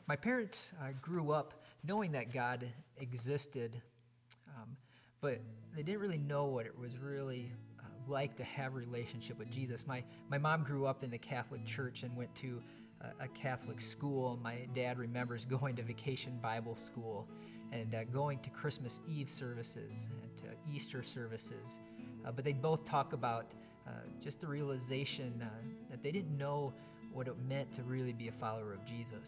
My parents grew up knowing that God existed, but they didn't really know what it was really like to have a relationship with Jesus. My mom grew up in the Catholic Church and went to a Catholic school. My dad remembers going to vacation Bible school and going to Christmas Eve services and to Easter services. But they both talk about just the realization that they didn't know what it meant to really be a follower of Jesus.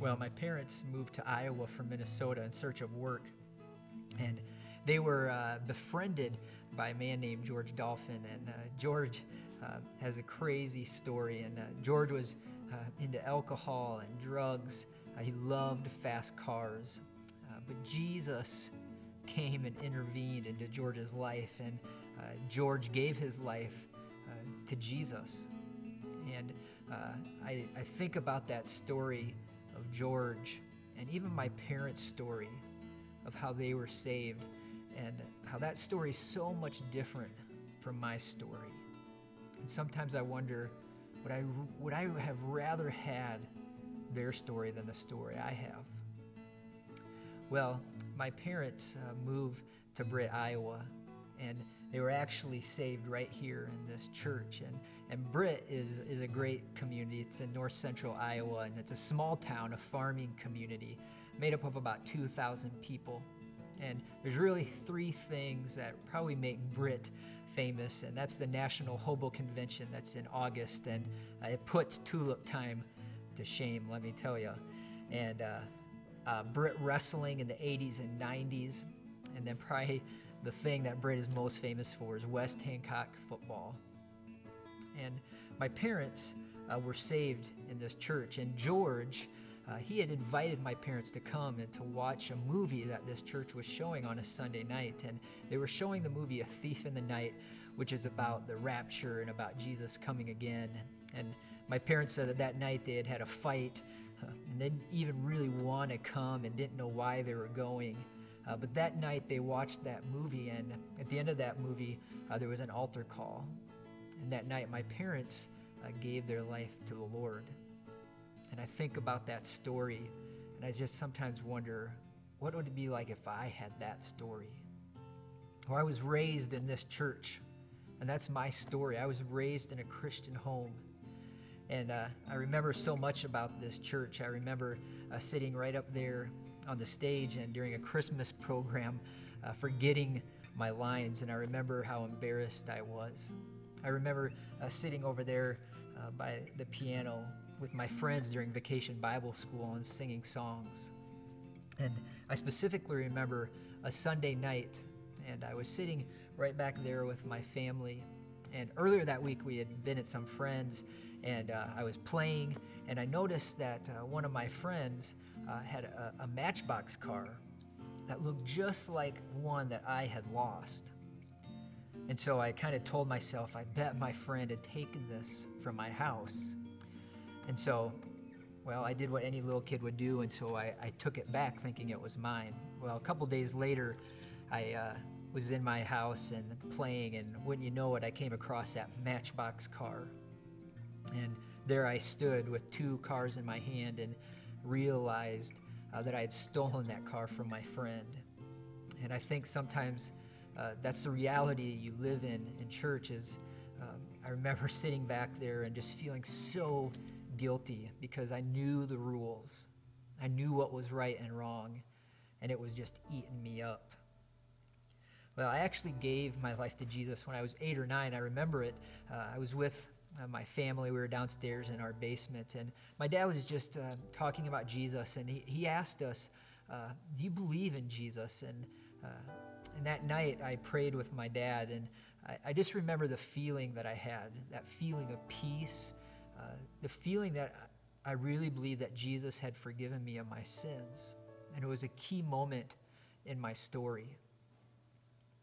Well, my parents moved to Iowa from Minnesota in search of work, and they were befriended by a man named George Dolphin. And George has a crazy story. And George was into alcohol and drugs. He loved fast cars. But Jesus came and intervened into George's life, and George gave his life to Jesus. And I think about that story of George and even my parents' story of how they were saved, and how that story is so much different from my story. And sometimes I wonder, would I have rather had their story than the story I have? Well, my parents moved to Britt, Iowa, and they were actually saved right here in this church. And Britt is a great community. It's in north central Iowa, and it's a small town, a farming community made up of about 2,000 people. And there's really three things that probably make Britt famous, and that's the National Hobo Convention that's in August, and it puts tulip time to shame, let me tell you. And Britt wrestling in the 80s and 90s, and then probably the thing that Britt is most famous for is West Hancock football. And my parents were saved in this church, and George, he had invited my parents to come and to watch a movie that this church was showing on a Sunday night. And they were showing the movie A Thief in the Night, which is about the rapture and about Jesus coming again. And my parents said that night they had had a fight and didn't even really want to come and didn't know why they were going. But that night they watched that movie, and at the end of that movie there was an altar call. And that night my parents gave their life to the Lord. And I think about that story, and I just sometimes wonder, what would it be like if I had that story? Well, I was raised in this church, and that's my story. I was raised in a Christian home. And I remember so much about this church. I remember sitting right up there on the stage and during a Christmas program forgetting my lines, and I remember how embarrassed I was. I remember sitting over there by the piano with my friends during vacation Bible school and singing songs. And I specifically remember a Sunday night, and I was sitting right back there with my family. And earlier that week we had been at some friends, and I was playing, and I noticed that one of my friends had a Matchbox car that looked just like one that I had lost. And so I kind of told myself, I bet my friend had taken this from my house. And so, well, I did what any little kid would do, and so I took it back thinking it was mine. Well, a couple days later, I was in my house and playing, and wouldn't you know it, I came across that Matchbox car. And there I stood with two cars in my hand and realized that I had stolen that car from my friend. And I think sometimes that's the reality you live in church. I remember sitting back there and just feeling so guilty because I knew the rules. I knew what was right and wrong, and it was just eating me up. Well, I actually gave my life to Jesus when I was 8 or 9. I remember it. I was with my family. We were downstairs in our basement, and my dad was just talking about Jesus, and he asked us, do you believe in Jesus? And that night I prayed with my dad, and I just remember the feeling that I had, that feeling of peace, the feeling that I really believed that Jesus had forgiven me of my sins. And it was a key moment in my story.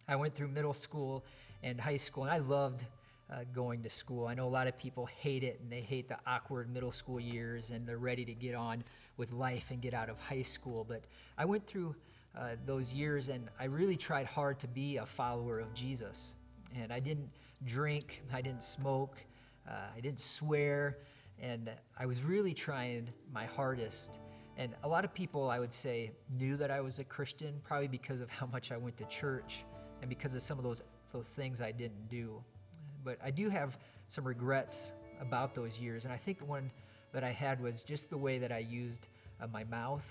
I went through middle school and high school, and I loved going to school. I know a lot of people hate it, and they hate the awkward middle school years, and they're ready to get on with life and get out of high school. But I went through those years, and I really tried hard to be a follower of Jesus. And I didn't drink, I didn't smoke, I didn't swear, And I was really trying my hardest. And a lot of people, I would say, knew that I was a Christian, probably because of how much I went to church and because of some of those things I didn't do. But I do have some regrets about those years. And I think one that I had was just the way that I used my mouth,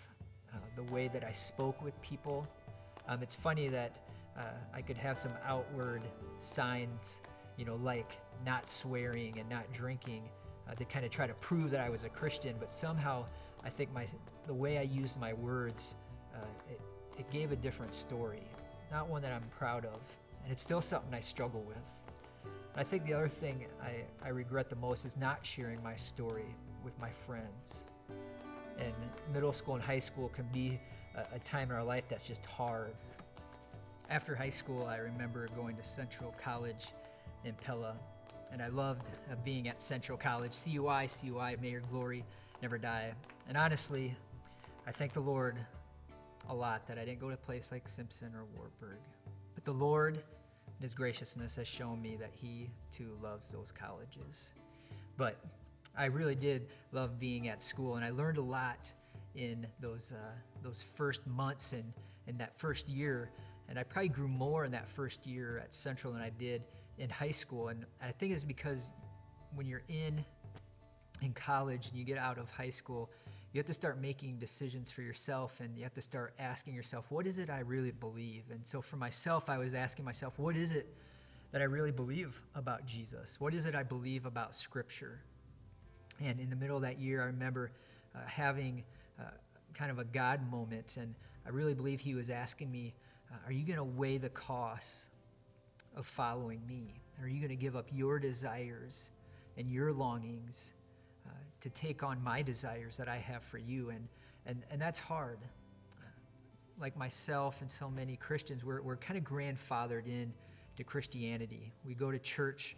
the way that I spoke with people. It's funny that I could have some outward signs, like not swearing and not drinking, to kind of try to prove that I was a Christian. But somehow, I think the way I used my words, it gave a different story, not one that I'm proud of, and it's still something I struggle with. I think the other thing I regret the most is not sharing my story with my friends. And middle school and high school can be a time in our life that's just hard. After high school, I remember going to Central College in Pella, and I loved being at Central College. CUI, may your glory never die. And honestly, I thank the Lord a lot that I didn't go to a place like Simpson or Wartburg. But the Lord, in His graciousness, has shown me that He, too, loves those colleges. But I really did love being at school, and I learned a lot in those first months and in that first year. And I probably grew more in that first year at Central than I did in high school. And I think it's because when you're in college and you get out of high school, you have to start making decisions for yourself, and you have to start asking yourself, what is it I really believe? And so for myself, I was asking myself, what is it that I really believe about Jesus? What is it I believe about Scripture? And in the middle of that year, I remember having kind of a God moment, and I really believe He was asking me, are you going to weigh the costs of following me? Are you going to give up your desires and your longings to take on my desires that I have for you? And that's hard. Like myself and so many Christians, we're kind of grandfathered in to Christianity. We go to church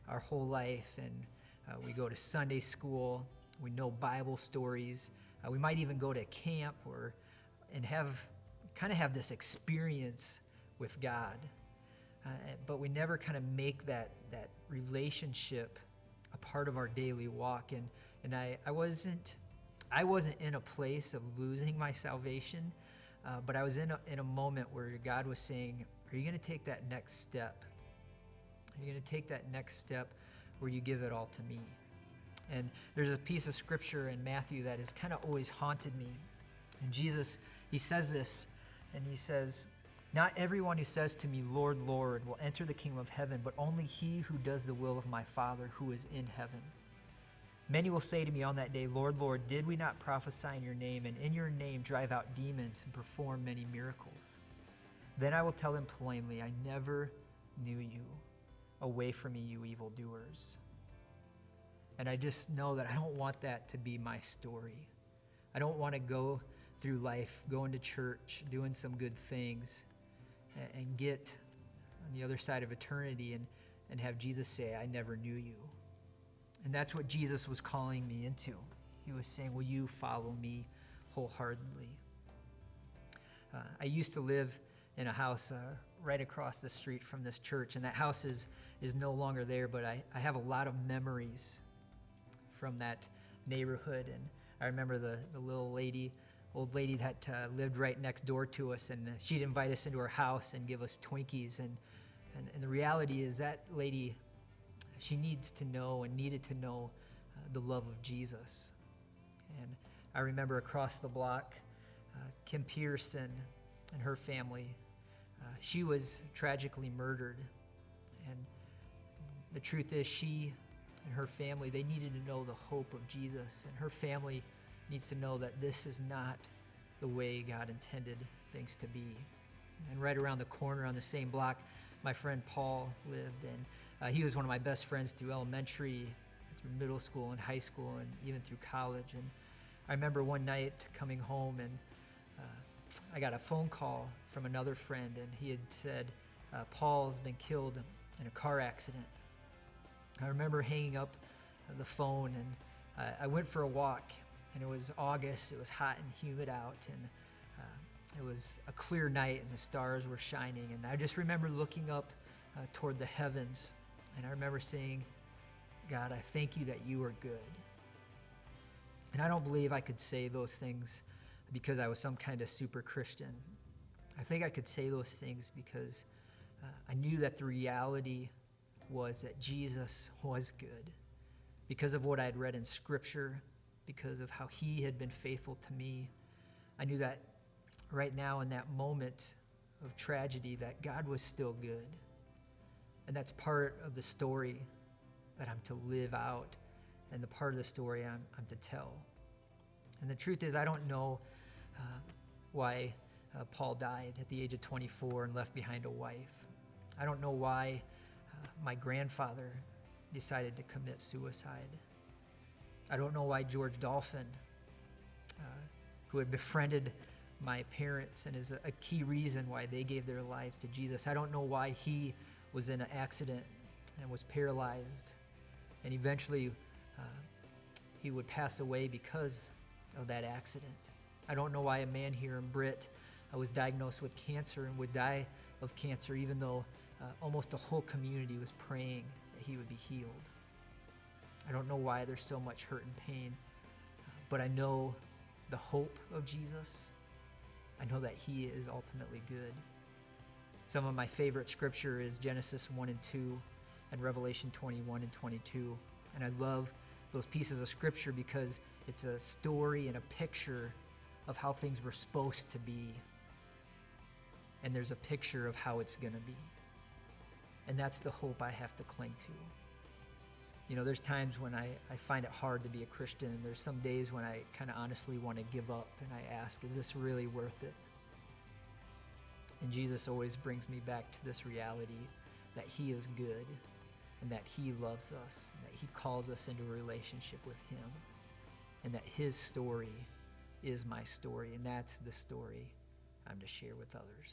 our whole life, and we go to Sunday school. We know Bible stories. We might even go to camp and have this experience with God. But we never kind of make that relationship a part of our daily walk. And I wasn't in a place of losing my salvation, but I was in a moment where God was saying, are you going to take that next step? Are you going to take that next step where you give it all to me? And there's a piece of Scripture in Matthew that has kind of always haunted me. And Jesus, He says this, and He says, not everyone who says to me, Lord, Lord, will enter the kingdom of heaven, but only he who does the will of my Father who is in heaven. Many will say to me on that day, Lord, Lord, did we not prophesy in your name, and in your name drive out demons and perform many miracles? Then I will tell them plainly, I never knew you. Away from me, you evildoers. And I just know that I don't want that to be my story. I don't want to go through life, going to church, doing some good things, and get on the other side of eternity and have Jesus say, I never knew you. And that's what Jesus was calling me into. He was saying, will you follow me wholeheartedly? I used to live in a house right across the street from this church, and that house is no longer there, but I have a lot of memories from that neighborhood. And I remember the old lady that lived right next door to us, and she'd invite us into her house and give us Twinkies. And the reality is that lady, she needed to know the love of Jesus. And I remember across the block, Kim Pearson and her family, she was tragically murdered. And the truth is, she and her family, they needed to know the hope of Jesus. And her family needs to know that this is not the way God intended things to be. And right around the corner on the same block, my friend Paul lived, and he was one of my best friends through elementary, through middle school and high school, and even through college. And I remember one night coming home, and I got a phone call from another friend, and he had said, Paul's been killed in a car accident. I remember hanging up the phone, and I went for a walk, and it was August. It was hot and humid out, and it was a clear night, and the stars were shining. And I just remember looking up toward the heavens, and I remember saying, God, I thank you that you are good. I don't believe I could say those things because I was some kind of super Christian. I think I could say those things because I knew that the reality was that Jesus was good. Because of what I had read in Scripture, because of how He had been faithful to me, I knew that right now in that moment of tragedy that God was still good. And that's part of the story that I'm to live out, and the part of the story I'm to tell. And the truth is, I don't know why Paul died at the age of 24 and left behind a wife. I don't know why my grandfather decided to commit suicide. I don't know why George Dolphin, who had befriended my parents and is a key reason why they gave their lives to Jesus, I don't know why he was in an accident and was paralyzed, and eventually he would pass away because of that accident. I don't know why a man here in Britt was diagnosed with cancer and would die of cancer, even though almost the whole community was praying that he would be healed. I don't know why there's so much hurt and pain, but I know the hope of Jesus. I know that He is ultimately good. Some of my favorite scripture is Genesis 1 and 2 and Revelation 21 and 22. And I love those pieces of scripture because it's a story and a picture of how things were supposed to be. And there's a picture of how it's going to be. And that's the hope I have to cling to. You know, there's times when I find it hard to be a Christian, and there's some days when I kind of honestly want to give up, and I ask, is this really worth it? And Jesus always brings me back to this reality that He is good, and that He loves us, and that He calls us into a relationship with Him, and that His story is my story, and that's the story I'm to share with others.